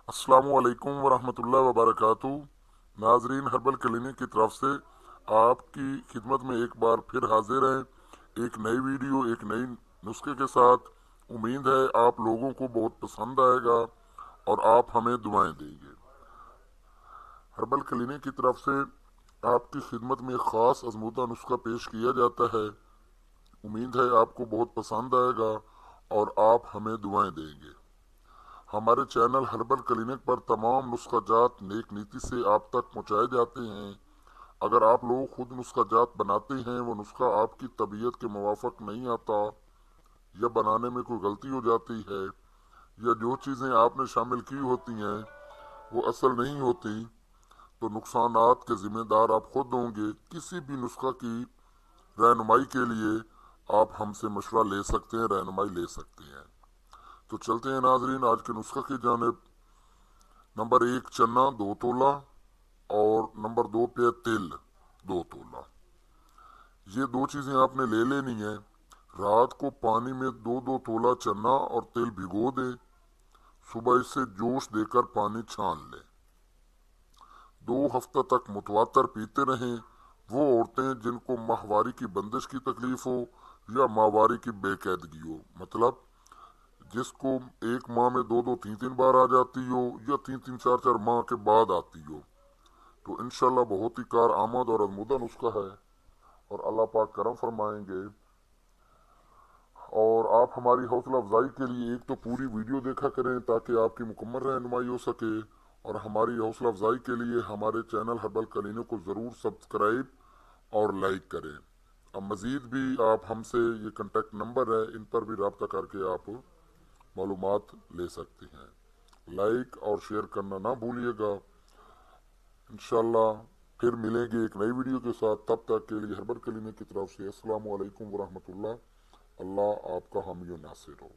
अस्सलामु अलैकुम वरहमतुल्लाहि वबरकातुहू। नाजरीन, हर्बल क्लिनिक की तरफ से आपकी खिदमत में एक बार फिर हाजिर हैं एक नई वीडियो एक नई नुस्खे के साथ। उम्मीद है आप लोगों को बहुत पसंद आएगा और आप हमें दुआएं देंगे। हर्बल क्लिनिक की तरफ से आपकी खिदमत में एक ख़ास आजमूदा नुस्खा पेश किया जाता है। उम्मीद है आपको बहुत पसंद आएगा और आप हमें दुआएं देंगे। हमारे चैनल हर्बल क्लिनिक पर तमाम नुस्खा जात नेक नीति से आप तक पहुँचाए जाते हैं। अगर आप लोग खुद नुस्खा जात बनाते हैं, वो नुस्खा आपकी तबीयत के मुवाफिक नहीं आता या बनाने में कोई गलती हो जाती है या जो चीज़ें आपने शामिल की होती हैं वो असल नहीं होती, तो नुकसानात के ज़िम्मेदार आप खुद होंगे। किसी भी नुस्खा की रहनुमाई के लिए आप हमसे मशवरा ले सकते हैं, रहनुमाई ले सकते हैं। तो चलते हैं नाजरीन आज के नुस्खा की जानिब। नंबर 1 चना 2 तोला और नंबर 2 पे तिल 2 तोला। ये दो चीज़ें आपने ले लेनी है। रात को पानी में 2-2 तोला चना और तिल भिगो दें। सुबह इसे जोश देकर पानी छान लें। 2 हफ्ता तक मुतवातर पीते रहें। वो औरतें जिनको माहवारी की बंदिश की तकलीफ हो या माहवारी की बेकायदगी हो, मतलब जिसको एक माह में 2-2 3-3 बार आ जाती हो या 3-3 4-4 माह के बाद आती हो, तो इंशाल्लाह बहुत ही कार आमद और अजमुदा नुस्खा है और अल्लाह पाक करम फरमाएंगे। और आप हमारी हौसला अफजाई के लिए एक तो पूरी वीडियो देखा करें ताकि आपकी मुकम्मल रहनुमाई हो सके, और हमारी हौसला अफजाई के लिए हमारे चैनल हर्बल क्लिनिक को ज़रूर सब्सक्राइब और लाइक करें। अब मज़ीद भी आप हमसे, ये कंटेक्ट नंबर है, इन पर भी रब्ता करके आप मालूमात ले सकते हैं। लाइक और शेयर करना ना भूलिएगा। इंशाल्लाह फिर मिलेंगे एक नई वीडियो के साथ। तब तक के लिए हर्बल क्लिनिक की तरफ से अस्सलामु अलैकुम वरहमतुल्लाह। अल्लाह आपका हामी नासिर हो।